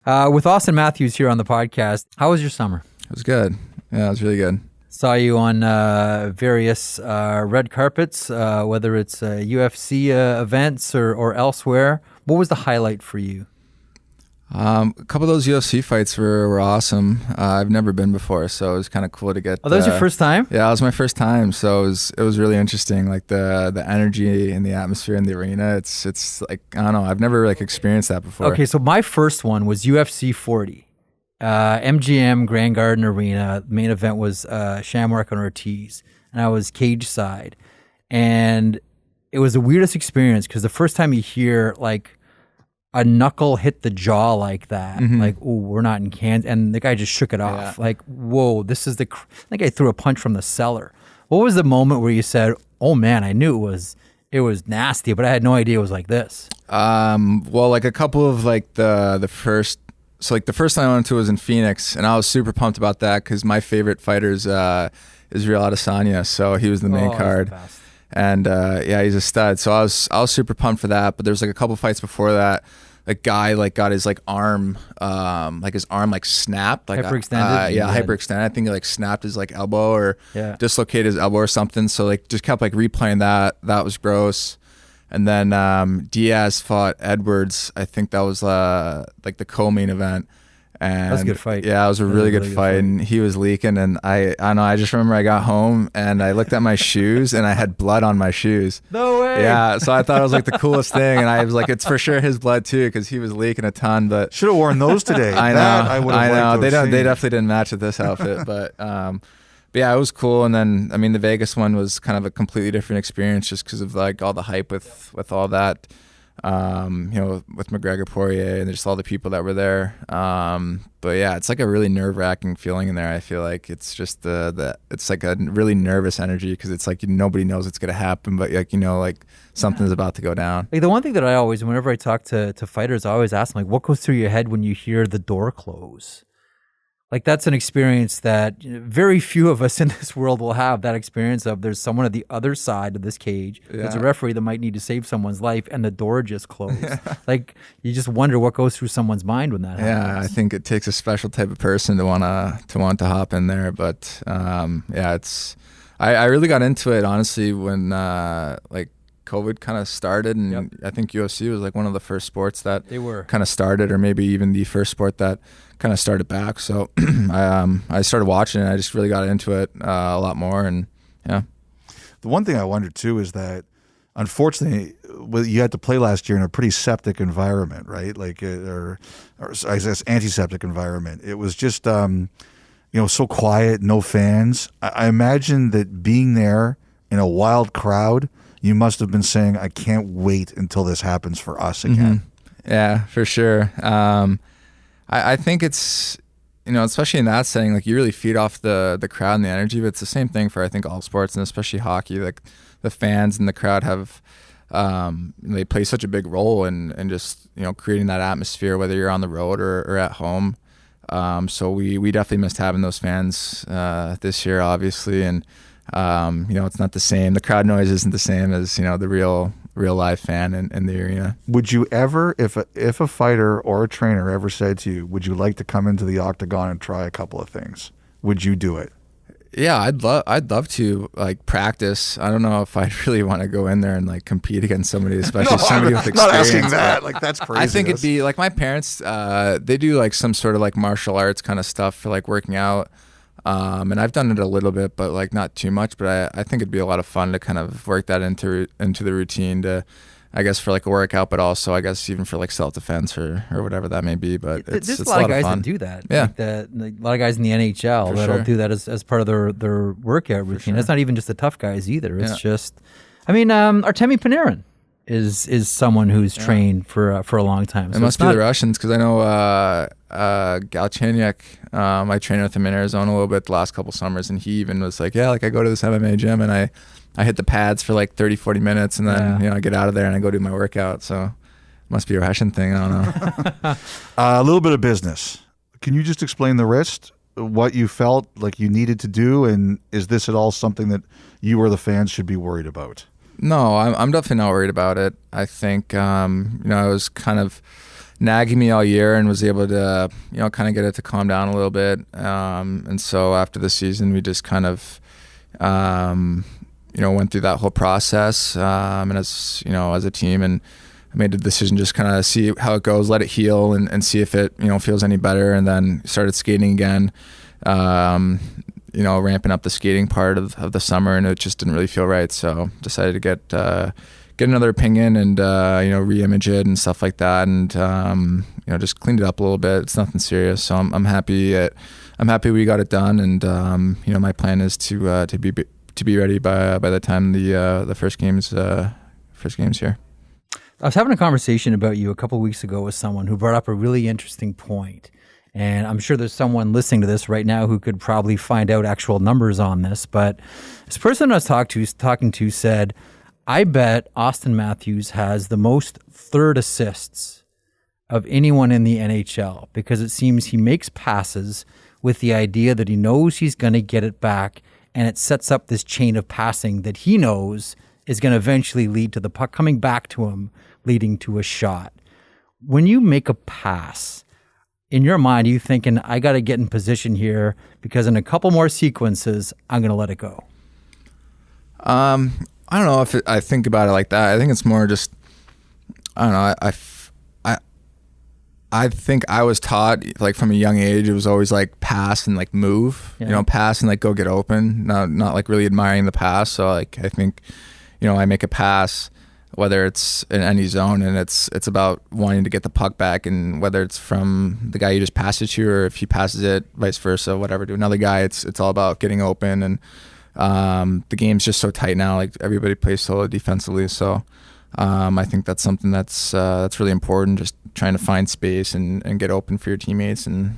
With Auston Matthews here on the podcast, how was your summer? It was good. Yeah, it was really good. Saw you on various red carpets, whether it's UFC events or elsewhere. What was the highlight for you? A couple of those UFC fights were awesome. I've never been before, so it was kind of cool to get. Oh, that was your first time? Yeah, it was my first time, so it was really interesting. Like the energy and the atmosphere in the arena. It's like, I don't know. I've never like experienced that before. Okay, so my first one was UFC 40, MGM Grand Garden Arena. The main event was Shamrock and Ortiz, and I was cage side, and it was the weirdest experience because the first time you hear like a knuckle hit the jaw like that, like, oh, we're not in Kansas, and the guy just shook it off. Like, whoa, this is like I threw a punch from the cellar. What was the moment where you said, oh man, I knew it was nasty, but I had no idea it was like this? Well, like a couple of like the first time I went to was in Phoenix, and I was super pumped about that because my favorite fighter is Israel Adesanya, so he was the main card. And yeah, he's a stud. So I was super pumped for that. But there was like a couple fights before that. A guy like got his like arm, like his arm like snapped, like hyperextended. Hyperextended. I think he like snapped his like elbow or dislocated his elbow or something. So like just kept like replaying that. That was gross. And then Diaz fought Edwards. I think that was like the co-main event. And that was a good fight. Yeah, it was a really good fight, and he was leaking. And I don't know. I just remember I got home and I looked at my shoes, and I had blood on my shoes. No way. Yeah, so I thought it was like the coolest thing, and I was like, it's for sure his blood too, because he was leaking a ton. But should have worn those today. I know. I know. They definitely didn't match with this outfit, but yeah, it was cool. And then I mean, the Vegas one was kind of a completely different experience, just because of like all the hype with all that. You know, with McGregor, Poirier, and just all the people that were there. But yeah, it's like a really nerve-wracking feeling in there. I feel like it's just it's like a really nervous energy because it's like nobody knows what's gonna happen, but like, you know, like something's about to go down. Like the one thing that I always, whenever I talk to fighters, I always ask them, like, what goes through your head when you hear the door close? Like, that's an experience that very few of us in this world will have, that experience of there's someone at the other side of this cage. Yeah. There's a referee that might need to save someone's life, and the door just closed. Yeah. Like, you just wonder what goes through someone's mind when that happens. Yeah, I think it takes a special type of person to want to hop in there. But yeah, I really got into it, honestly, when like COVID kind of started, and I think UFC was like one of the first sports that they were kind of started, or maybe even the first sport that kind of started back. So I started watching it. I just really got into it a lot more, and yeah. The one thing I wondered too is that, unfortunately, you had to play last year in a pretty septic environment, right? Like, or I guess antiseptic environment. It was just you know, so quiet, no fans. I imagine that being there in a wild crowd, you must have been saying, I can't wait until this happens for us again. Yeah, for sure. I think it's, you know, especially in that setting, like you really feed off the crowd and the energy, but it's the same thing for, I think, all sports, and especially hockey. Like the fans and the crowd have, they play such a big role in just, you know, creating that atmosphere, whether you're on the road or at home. So we definitely missed having those fans this year, obviously. And, you know, it's not the same. The crowd noise isn't the same as, you know, the real live fan in the arena. Would you ever, if a fighter or a trainer ever said to you, would you like to come into the octagon and try a couple of things? Would you do it? Yeah, I'd love to like practice. I don't know if I'd really want to go in there and like compete against somebody, especially somebody with experience. Not asking that. Like, that's crazy. I think it'd be like my parents. They do like some sort of like martial arts kind of stuff for like working out. And I've done it a little bit, but like not too much. But I think it'd be a lot of fun to kind of work that into the routine, to, I guess, for like a workout, but also I guess even for like self-defense or whatever that may be. But there's a lot of guys that do that. Yeah, like a lot of guys in the NHL that'll do that as part of their workout routine. It's not even just the tough guys either. It's just, I mean, Artemi Panarin is someone who's trained for a long time. So it must be the Russians, because I know Galchenyuk, I trained with him in Arizona a little bit the last couple summers, and he even was like, yeah, like I go to this MMA gym and I hit the pads for like 30-40 minutes, and then you know, I get out of there and I go do my workout. So it must be a Russian thing. I don't know. A little bit of business. Can you just explain the wrist, what you felt like you needed to do, and is this at all something that you or the fans should be worried about? No, I'm definitely not worried about it. I think, you know, I was kind of nagging me all year, and was able to, kind of get it to calm down a little bit. And so after the season, we just kind of, went through that whole process, and as a team, and I made the decision just kind of see how it goes, let it heal, and see if it, feels any better. And then started skating again, ramping up the skating part of the summer, and it just didn't really feel right. So decided to get another opinion and, re-image it and stuff like that. And, just cleaned it up a little bit. It's nothing serious. So I'm happy we got it done. And, my plan is to be ready by the time the first game's here. I was having a conversation about you a couple of weeks ago with someone who brought up a really interesting point. And I'm sure there's someone listening to this right now who could probably find out actual numbers on this. But this person I was talking to said, I bet Auston Matthews has the most third assists of anyone in the NHL, because it seems he makes passes with the idea that he knows he's going to get it back, and it sets up this chain of passing that he knows is going to eventually lead to the puck coming back to him, leading to a shot. When you make a pass, in your mind, are you thinking, I got to get in position here because in a couple more sequences, I'm going to let it go? I don't know if I think about it like that. I think it's more just, I don't know. I think I was taught, like, from a young age, it was always like pass and like move, pass and like go get open, not like really admiring the pass. So like, I think, I make a pass, whether it's in any zone, and it's about wanting to get the puck back, and whether it's from the guy you just passed it to, or if he passes it, vice versa, whatever, to another guy, it's all about getting open. And the game's just so tight now, like everybody plays solo defensively. So I think that's something that's really important, just trying to find space and get open for your teammates and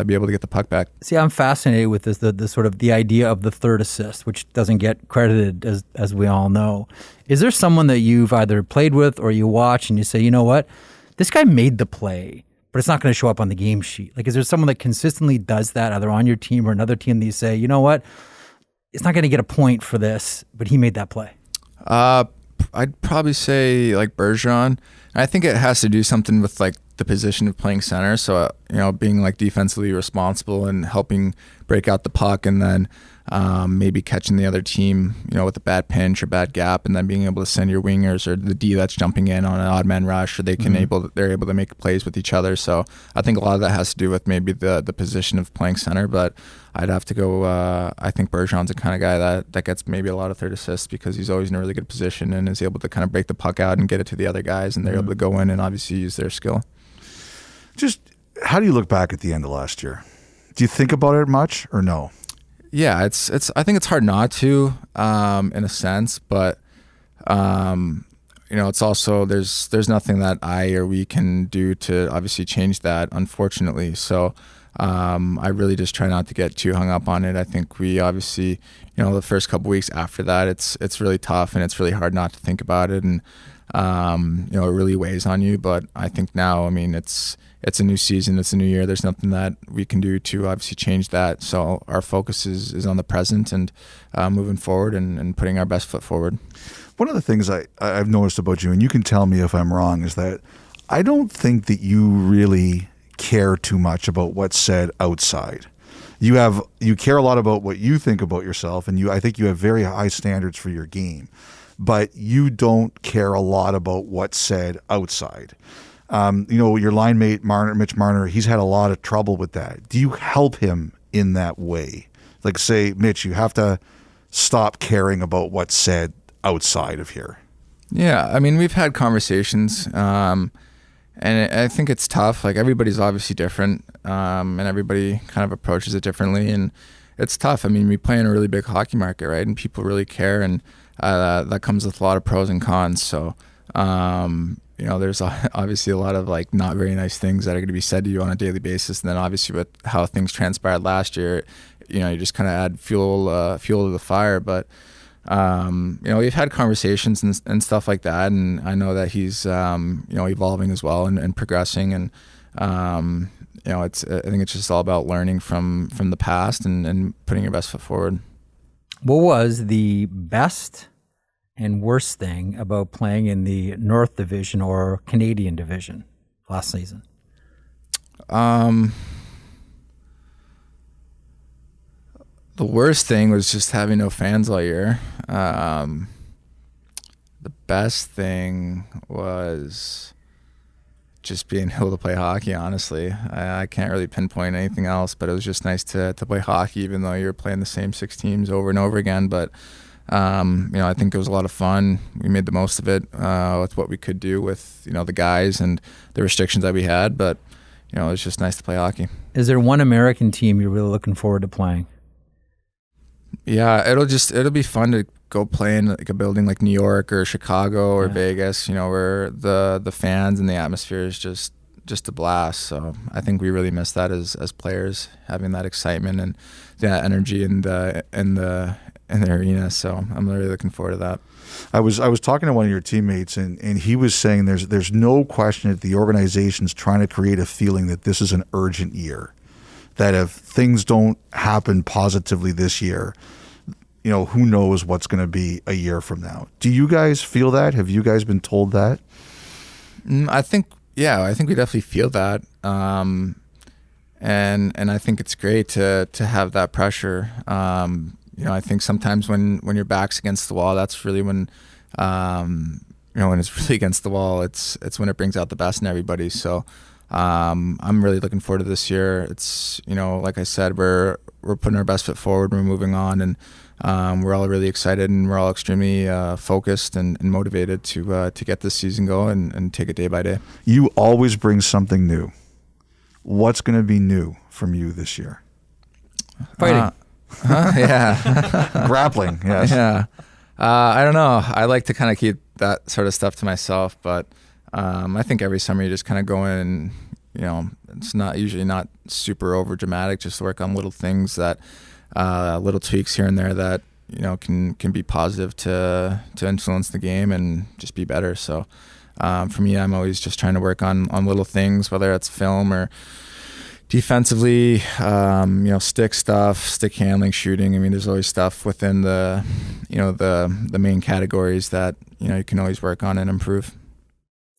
be able to get the puck back. See, I'm fascinated with this, the sort of the idea of the third assist, which doesn't get credited, as we all know. Is there someone that you've either played with or you watch and you say, you know what, this guy made the play, but it's not going to show up on the game sheet? Like, is there someone that consistently does that, either on your team or another team, that you say, you know what, it's not going to get a point for this, but he made that play? I'd probably say like Bergeron. I think it has to do something with like the position of playing center. So, being like defensively responsible and helping break out the puck, and then maybe catching the other team, with a bad pinch or bad gap, and then being able to send your wingers or the D that's jumping in on an odd man rush, or they're able to make plays with each other. So I think a lot of that has to do with maybe the position of playing center, but I'd have to go, I think Bergeron's the kind of guy that gets maybe a lot of third assists, because he's always in a really good position and is able to kind of break the puck out and get it to the other guys, and they're able to go in and obviously use their skill. Just how do you look back at the end of last year? Do you think about it much or no? Yeah, it's. I think it's hard not to, in a sense, but it's also there's nothing that I or we can do to obviously change that, unfortunately. So I really just try not to get too hung up on it. I think we obviously, the first couple weeks after that, it's really tough, and it's really hard not to think about it, and it really weighs on you. But I think now, it's a new season, it's a new year. There's nothing that we can do to obviously change that. So our focus is on the present and moving forward and putting our best foot forward. One of the things I've noticed about you, and you can tell me if I'm wrong, is that I don't think that you really care too much about what's said outside. You care a lot about what you think about yourself, and I think you have very high standards for your game, but you don't care a lot about what's said outside. Your line mate, Mitch Marner, he's had a lot of trouble with that. Do you help him in that way? Like, say, Mitch, you have to stop caring about what's said outside of here. Yeah, we've had conversations, and I think it's tough. Like, everybody's obviously different, and everybody kind of approaches it differently, and it's tough. We play in a really big hockey market, right? And people really care, and that comes with a lot of pros and cons. So, there's obviously a lot of like not very nice things that are going to be said to you on a daily basis, and then obviously with how things transpired last year, you just kind of add fuel to the fire. But we've had conversations and stuff like that, and I know that he's evolving as well and progressing, and I think it's just all about learning from the past and putting your best foot forward. What was the best and worst thing about playing in the North Division or Canadian Division? last season? The worst thing was just having no fans all year. The best thing was just being able to play hockey, honestly. I can't really pinpoint anything else, but it was just nice to play hockey, even though you're playing the same 6 teams over and over again. But, I think it was a lot of fun. We made the most of it with what we could do with, the guys and the restrictions that we had. But, it was just nice to play hockey. Is there one American team you're really looking forward to playing? Yeah, it'll be fun to go play in like a building like New York or Chicago or Vegas, where the fans and the atmosphere is just a blast. So I think we really miss that as players, having that excitement and that energy in the arena. So I'm really looking forward to that. I was talking to one of your teammates, and he was saying there's no question that the organization's trying to create a feeling that this is an urgent year, that if things don't happen positively this year, who knows what's going to be a year from now. Do you guys feel that? Have you guys been told that? I think we definitely feel that. And I think it's great to have that pressure. I think sometimes when your back's against the wall, that's really when, when it's really against the wall, it's when it brings out the best in everybody. So, I'm really looking forward to this year. It's, like I said, we're putting our best foot forward. We're moving on, and we're all really excited, and we're all extremely focused and motivated to get this season going and take it day by day. You always bring something new. What's going to be new from you this year? Fighting. Yeah. Grappling, yes. Yeah. I don't know. I like to kind of keep that sort of stuff to myself, but I think every summer you just kind of go in and, it's usually not super over dramatic, just work on little things that, little tweaks here and there that, can be positive to influence the game and just be better. So for me, I'm always just trying to work on little things, whether it's film or defensively, stick stuff, stick handling, shooting. I mean, there's always stuff within the main categories that, you can always work on and improve.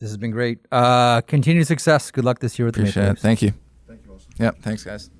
This has been great. Continued success. Good luck this year with the Maple Appreciate it. Leafs. Thank you. Thank you, Auston. Yep. Thanks, guys.